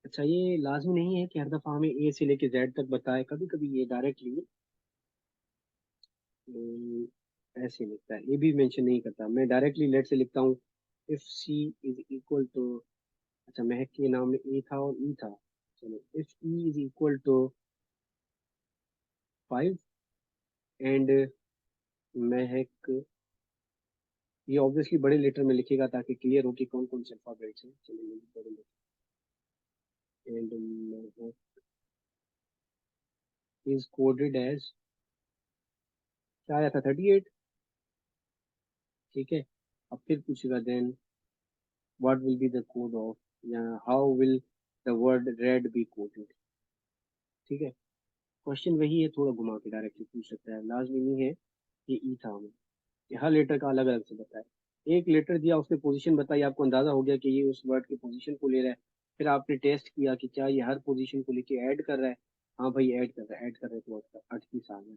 अच्छा ये लाजमी नहीं है कि हर दफा हमें ए से लेके जेड तक बताए, कभी कभी ये डायरेक्टली ऐसे लिखता है, ये भी मेंशन नहीं करता, मैं डायरेक्टली लेट से लिखता हूँ if C is equal to, अच्छा महक के नाम में ए था और ई था, चलो if E is equal to 5 and Mahak, ये ऑब्वियसली बड़े लेटर में लिखेगा ताकि क्लियर हो कि कौन कौन से अल्फाबेट्स हैं, चलिए बड़े letter, and Mahak is coded as, क्या आया था 38। ठीक है, अब फिर पूछेगा then what will be the code of, या how will the word red be coded. ठीक है, क्वेश्चन वही है, थोड़ा घुमा के डायरेक्टली पूछ सकता है, लाजमी नहीं है कि ई था हमें, कि हर लेटर का अलग अलग से बताए। एक लेटर दिया उसने पोजीशन बताई, आपको अंदाजा हो गया कि ये उस वर्ड की पोजीशन को ले रहा है। फिर आपने टेस्ट किया कि क्या ये हर पोजीशन को लेके ऐड कर रहा है, हाँ भाई ऐड कर रहा है, ऐड कर रहा है, तो आपका 38 आ गया।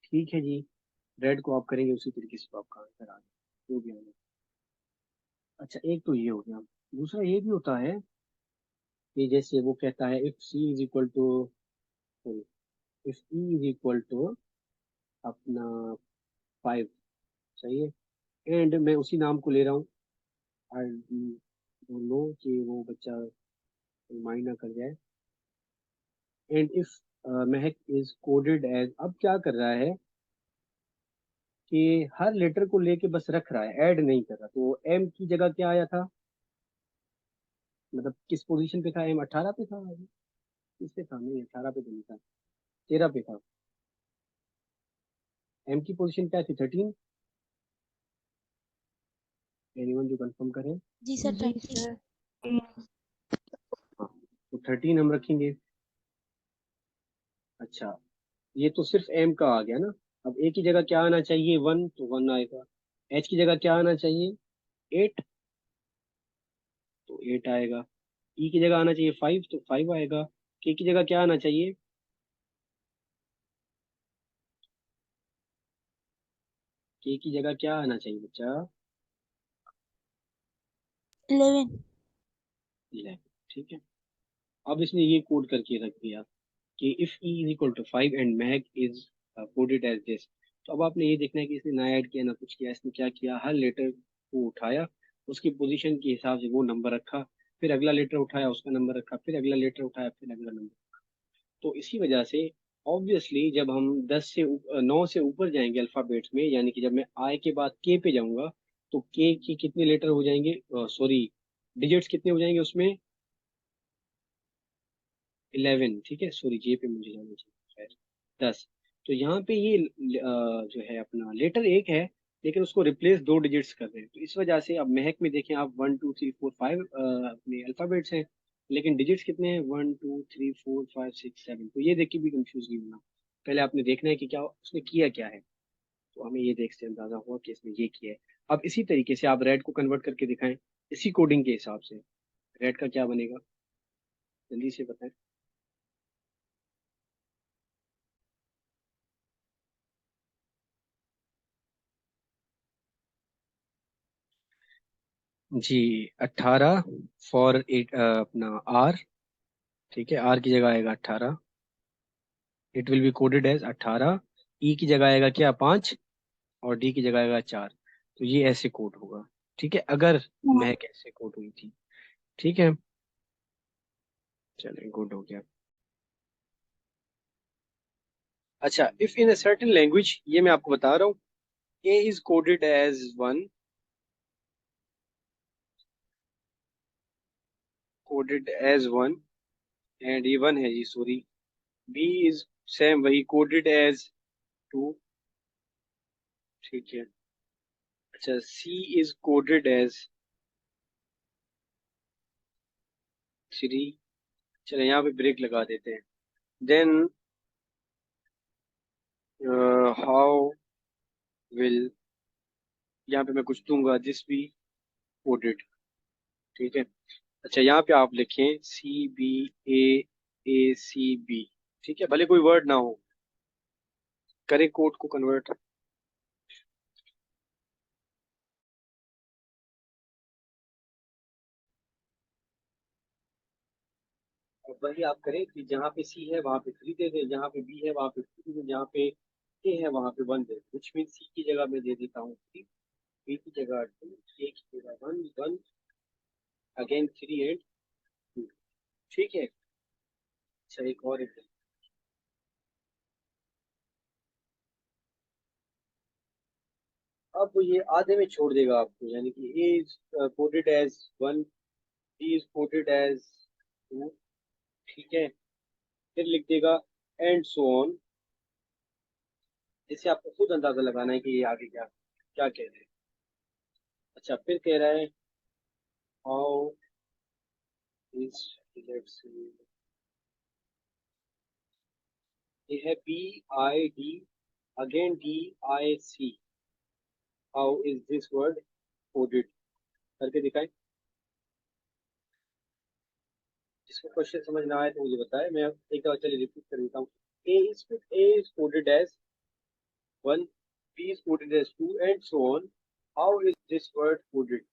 ठीक है जी, रेड को आप करेंगे उसी तरीके से तो आपका आंसर आ गया, जो भी आना। अच्छा एक तो ये हो गया, दूसरा ये भी होता है कि जैसे वो कहता है if C is equal to, if E is equal to अपना 5, सही है, एंड मैं उसी नाम को ले रहा हूँ, आई डोंट नो कि वो बच्चा माइंड ना कर जाए, and if Mahak is coded as, अब क्या कर रहा है कि हर लेटर को लेके बस रख रहा है, ऐड नहीं कर रहा, तो एम की जगह क्या आया था, मतलब किस पोजीशन पे था एम, 18 पे था, किस पे था, नहीं 18 पे तो नहीं था, 13 पे था। एम की पोजीशन क्या थी 13, एनीवन जो कंफर्म करे। जी सर जी 30। सर। हाँ, तो 13 हम रखेंगे। अच्छा ये तो सिर्फ एम का आ गया ना, अब ए की जगह क्या आना चाहिए 1, तो 1 आएगा। एच की जगह क्या आना चाहिए 8, तो 8 आएगा। ई की जगह आना चाहिए 5, तो 5 आएगा। के की जगह क्या आना चाहिए, के की जगह क्या आना चाहिए बच्चा, 11। 11। ठीक है, अब इसने ये कोड करके रख दिया कि if E is equal to 5 and Mahak is coded as this. तो अब आपने ये देखना है कि इसने ना ऐड किया ना कुछ किया, इसने क्या किया, हर लेटर को उठाया, उसकी पोजीशन के हिसाब से वो नंबर रखा, फिर अगला लेटर उठाया उसका नंबर रखा, फिर अगला लेटर उठाया फिर अगला नंबर। तो इसी वजह से ऑब्वियसली जब हम 9 से ऊपर जाएंगे अल्फाबेट्स में, यानी कि जब मैं आई के बाद के पे जाऊंगा, तो के की कितने लेटर हो जाएंगे, सॉरी डिजिट्स कितने हो जाएंगे उसमें, 11, ठीक है, सॉरी जे पे मुझे जाना चाहिए, 10। तो यहाँ पे ये जो है अपना लेटर एक है, लेकिन उसको रिप्लेस 2 डिजिट्स कर रहे हैं, तो इस वजह से अब महक में देखें आप, 1 2 3 4 5 अपने अल्फाबेट्स हैं, लेकिन डिजिट्स कितने हैं, 1 2 3 4 5 6 7। तो ये देख के भी कंफ्यूज नहीं होना, पहले आपने देखना है कि क्या उसने किया क्या है। तो हमें ये देख से अंदाजा हुआ कि इसने ये किया है। अब इसी तरीके से आप रेड को कन्वर्ट करके दिखाएं, इसी कोडिंग के हिसाब से रेड का क्या बनेगा, जल्दी से बताएं। जी, 18 फॉर 8, अपना आर, ठीक है, आर की जगह आएगा 18, it will be coded as 18। E की जगह आएगा क्या, 5, और डी की जगह आएगा 4। तो ये ऐसे कोड होगा, ठीक है, अगर महक ऐसे कोड हुई थी, ठीक है। चलें, गुड हो गया। अच्छा, if in a certain language, ये मैं आपको बता रहा हूँ, A is coded as 1, coded as 1, and ये 1 है जी, सॉरी। बी इज सेम वही, कोडेड एज 2, ठीक है। अच्छा, सी इज कोडेड एज 3। चले, यहाँ पे ब्रेक लगा देते हैं। देन हाउ विल, यहाँ पे मैं कुछ दूंगा, दिस बी कोडेड, ठीक है। अच्छा, यहाँ पे आप लिखें CBAACB, ठीक है, भले कोई वर्ड ना हो, करें कोड को कन्वर्ट। अब वही आप करें कि जहाँ पे सी है वहाँ पे 3 दे दें, जहाँ पे बी है वहाँ पे 2 दे दें, जहाँ पे ए है वहाँ पे 1 दे दें, विच मीन सी की जगह मैं दे देता हूँ 3, बी की जगह 2, ए की जगह 1 1, अगेन 3 एंड 2, ठीक है। अच्छा, एक और अब ये आधे में छोड़ देगा आपको, यानी कि A is coded as 1, B is coded as 2, ठीक है। फिर लिख देगा एंड सो ऑन, जिससे आपको खुद अंदाजा लगाना है कि ये आगे क्या क्या कह रहे हैं। अच्छा, फिर कह रहा है हाउ इज, लेट्स सी, ये है BID, again DIC, how is this word coded, करके दिखाएं। जिसको क्वेश्चन समझ ना आए तो मुझे बताए, मैं एक बार चलिए रिपीट कर देता हूँ। A is coded as 1, B is coded as 2, and so on. How is this word coded?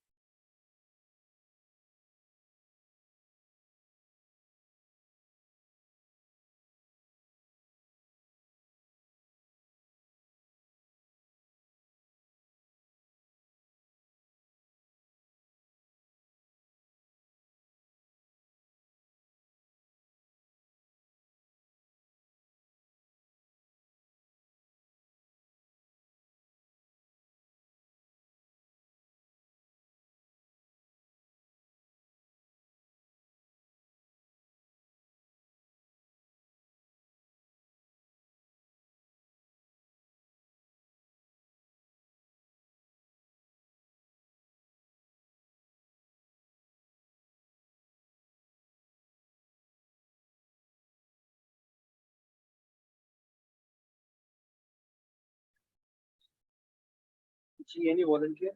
जी, any volunteer?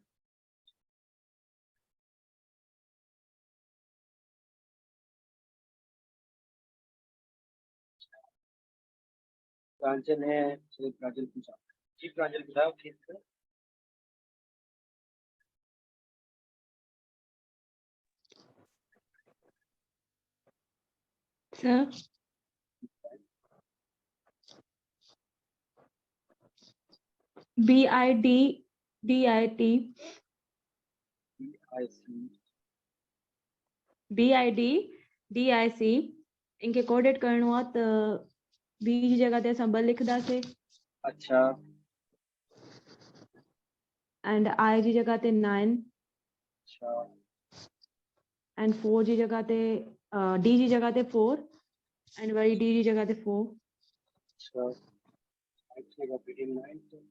प्रांजल है, चलिए प्रांजल पूछा। जी प्रांजल बताओ ठीक है। Sir, BID BIC, BID DIC इनके कोडेड करणो आहे त बी की जगह ते संबल लिखदा से अच्छा एंड आई की जगह ते 9 अच्छा एंड 4 की जगह ते डी की जगह ते 4 एंड वही डी की जगह ते 4 अच्छा अच्छा का बिगिन 9 तो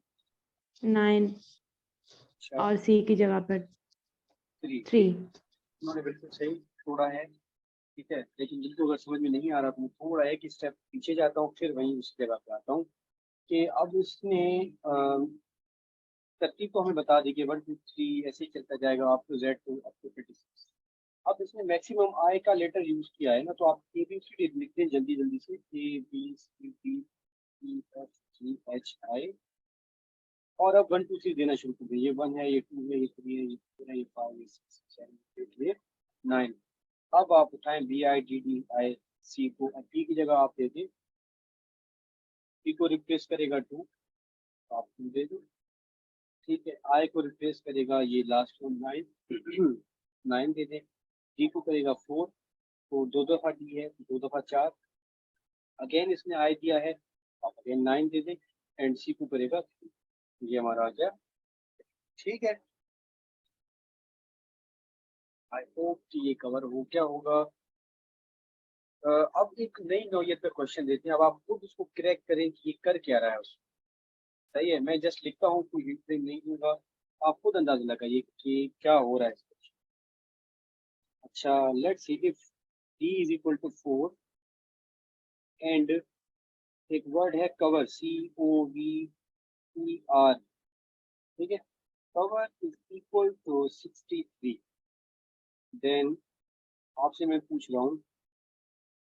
9 अच्छा और सी की जगह पर 3 3 उन्होंने बिल्कुल सही छोड़ा है। ठीक है, लेकिन जिनको अगर समझ में नहीं आ रहा तो मैं थोड़ा एक स्टेप पीछे जाता हूँ, फिर वहीं उस जगह पे आता हूँ कि अब उसने तरतीब तो हमें बता दी कि 1 2 3 ऐसे ही चलता जाएगा up to Z to up to 26। अब इसने मैक्सिमम आई का लेटर यूज किया है ना, तो आप ए बी सी डी लिखते हैं जल्दी जल्दी से, A B C D E F G H I, और अब 1 2 3 देना शुरू कर दें। ये 1 है, ये 2 है, ये 3 है, ये 4 है, ये 5 ये 6 7 8 ये 9। अब आप उठाएं B I D D I C को, अब पी की जगह आप दे दें, पी को रिप्लेस करेगा 2, आप 2 दे दो। ठीक है, आई को रिप्लेस करेगा ये लास्ट वन 9 9 दे दें। डी को करेगा 4, तो 2 दफा डी है, 2 दफा 4, अगेन इसने आई दिया है, आप अगेन 9 दे दें, एंड सी को करेगा 3। ये हमारा आ गया। ठीक है, आई होप कि ये कवर हो गया होगा। अब एक नई नौयत का क्वेश्चन देते हैं, अब आप खुद उसको क्रैक करें कि ये कर क्या रहा है उसको। सही है, मैं जस्ट लिखता हूँ, कोई हिंट नहीं दूंगा, आप खुद अंदाजा लगाइए कि क्या हो रहा है इसको। अच्छा, let's see if d is equal to 4 and एक वर्ड है कवर, COVER। ठीक है, cover is equal to 63, then आपसे मैं पूछ रहा हूँ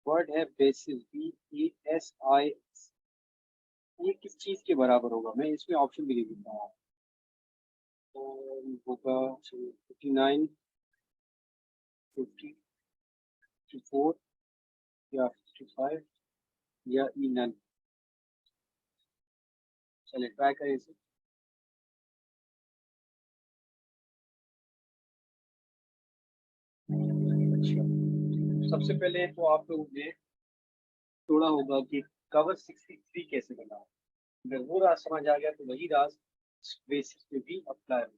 वर्ड है बेसिस, BASI, ये किस चीज के बराबर होगा। मैं इसमें ऑप्शन भी दे देता हूँ, तो होगा 59 54 या 55 या ई नन। चलिए ट्राई करें इसे। अच्छा, सबसे पहले तो आप लोगों ने थोड़ा होगा कि कवर 63 कैसे बना। अगर वो राज समझ आ गया तो वही राज बेसिस पे भी अप्लाई हो।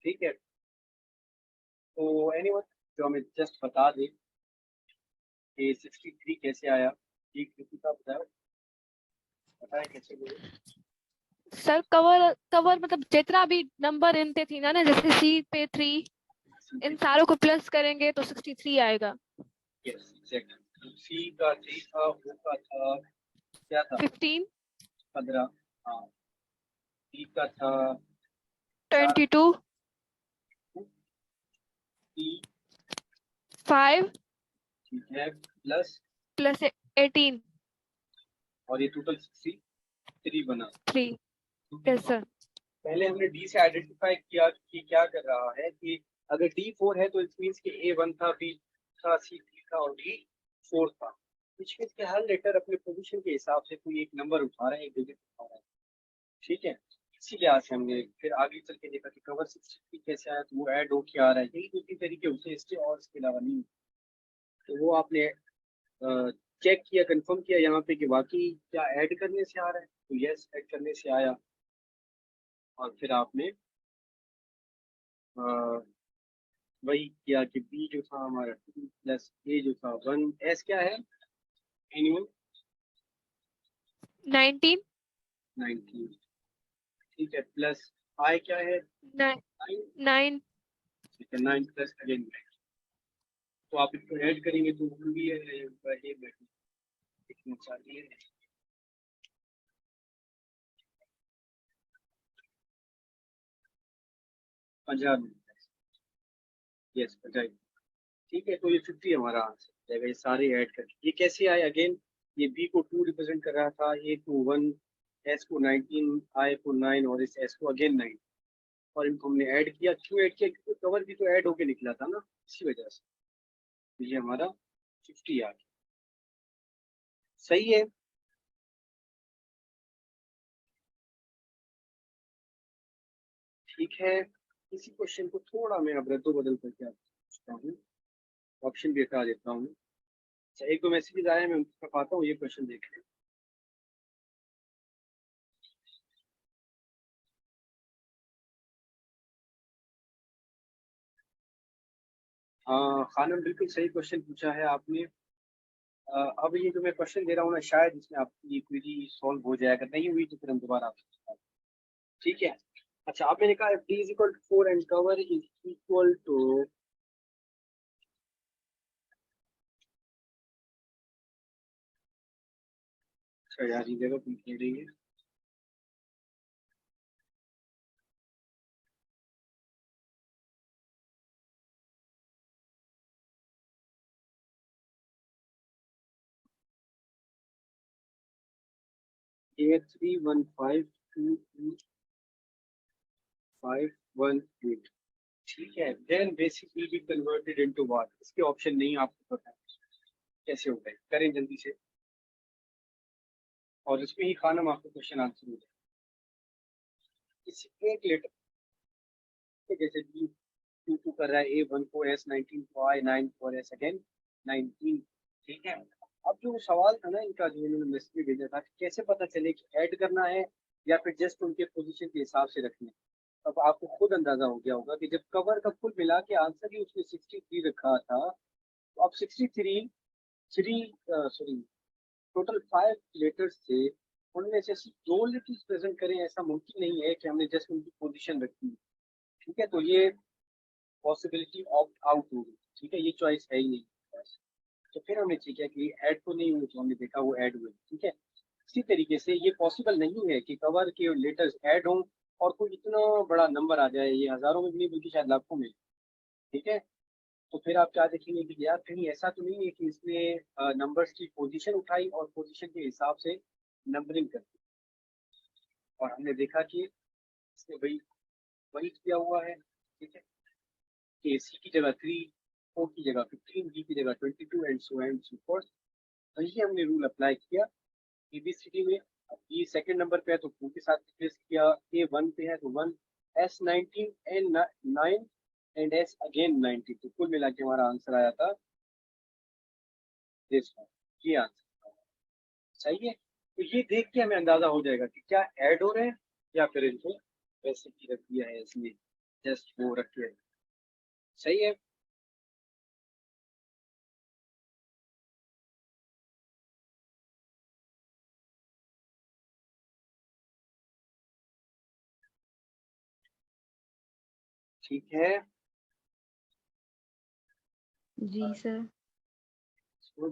ठीक है, तो एनीवन जो हमें जस्ट बता दे कि 63 कैसे आया, एक किसी का बताओ, बताए कैसे बोले। सर कवर कवर मतलब जितना भी नंबर इनते थी ना जैसे सी पे 3, इन सारों को प्लस करेंगे तो 63 आएगा। यस एग्जैक्टली, सी का 3 था, ओ का था क्या था 15, 15, हाँ, डी का था 4, 22, डी 5 ठीक है प्लस, प्लस 18, और ये टोटल 63 बना। 3। Yes sir. पहले हमने डी से आइडेंटिफाई किया कि क्या कर रहा है, कि अगर डी 4 है तो इट मीन्स कि ए 1 था, बी था, सी 3 था और डी 4 था। विच मीन्स कि हर लेटर अपने पोजीशन के हिसाब से कोई एक नंबर उठा रहा है, एक डिजिट उठा रहा है। ठीक है, इसी लिहाज से हमने फिर आगे चल के देखा कि कवर 63 कैसे आया, तो वो ऐड हो के आ रहा है, यही दूसरी तरीके उसे इसके और इसके अलावा नहीं। तो वो आपने चेक किया, कंफर्म किया यहाँ पे कि वाकई क्या ऐड करने से आ रहा है, तो यस ऐड करने से आया। और फिर आपने वही किया कि बी जो था हमारा 2 प्लस ए जो था 1, एस क्या है एनिमल 19, 19। ठीक है, प्लस आई क्या है 9, 9। 9, ठीक है, 9 प्लस अगेन 9, तो आप इसको ऐड करेंगे तो वो भी है लिखना चाहिए। पंजाब, यस पंजाब। ठीक है, तो ये 50 हमारा आंसर हो जाएगा, ये सारे ऐड करके। ये कैसे आए अगेन, ये बी को 2 रिप्रेजेंट कर रहा था, ए को 1, एस को 19, आई को 9 और इस एस को अगेन 9, और इनको हमने ऐड किया। क्यों ऐड किया, क्योंकि कवर भी तो ऐड होके निकला था ना, इसी वजह से। तो ये हमारा 50 आ गया। सही है, ठीक है। इसी क्वेश्चन को थोड़ा मैं अब रद्दो बदल करके पूछता हूँ, ऑप्शन भी हटा देता हूँ। अच्छा, एक दो मैसेजेस आए हैं, मैं उनको पाता हूँ, ये क्वेश्चन देख लें। हाँ खानम, बिल्कुल सही क्वेश्चन पूछा है आपने। अब ये जो मैं क्वेश्चन दे रहा हूँ ना, शायद इसमें आपकी क्वेरी सॉल्व हो जाए। अगर नहीं हुई तो फिर हम दोबारा आपसे पूछते हैं। ठीक है। अच्छा, अब मैंने कहा F D is equal to 4 and cover is equal to, अच्छा यार ये जगह पूछ नहीं रही है। ए 3152518, ठीक है। Then basic will be converted into what, इसके ऑप्शन नहीं आपको पता है कैसे होता है, करें जल्दी से। और इसमें ही खानम आपको क्वेश्चन आंसर हो जाए। इस एक लेटर जैसे बी टू टू कर रहा है, ए वन को एस 19 को आई 9 को एस अगेन 19, ठीक है। अब जो सवाल था ना इनका, जो इन्होंने मैसेज में भेजा था कि कैसे पता चले कि ऐड करना है या फिर जस्ट उनके पोजीशन के हिसाब से रखना है। अब आपको खुद अंदाजा हो गया होगा कि जब कवर का कुल मिला के आंसर ही उसने 63 रखा था, तो अब 63 थ्री सॉरी टोटल 5 लेटर्स थे, उनमें से सिर्फ 2 लेटर्स प्रेजेंट करें ऐसा मुमकिन नहीं है कि हमने जस्ट उनकी पोजीशन रखी है। ठीक है, तो ये पॉसिबिलिटी ऑप्ट आउट हो गई। ठीक है, ये चॉइस है ही नहीं। तो फिर हमने ठीक है कि ऐड तो नहीं हुए, तो हमने देखा वो ऐड हुए। ठीक है, इसी तरीके से ये पॉसिबल नहीं है कि कवर के लेटर्स ऐड हों और कोई इतना बड़ा नंबर आ जाए, ये हजारों में भी नहीं बल्कि शायद लाखों में। ठीक है, तो फिर आप क्या देखेंगे कि यार कहीं ऐसा तो नहीं है कि इसने नंबर्स की पोजीशन उठाई और पोजीशन के हिसाब से नंबरिंग कर दी। और हमने देखा कि इसने वही वही किया हुआ है। ठीक है, कि सी की जगह 3, ओ की जगह 15, बी की जगह 22 एंड सो फोर्थ। वही हमने रूल अप्लाई किया एबीसीडी में। अब ये सेकंड नंबर पे है तो 2 के साथ रिप्लेस किया, ए 1 पे है तो 1, S 19 and 9 and S again 90। तो कुल मिला के हमारा आंसर आया था दिस वन, ये आंसर सही है। तो ये देख के हमें अंदाजा हो जाएगा कि क्या ऐड हो रहे हैं या फिर इनको वैसे ही रख दिया है इसमें, जस्ट वो रख दिया है। सही है। ठीक है, जी सर। तो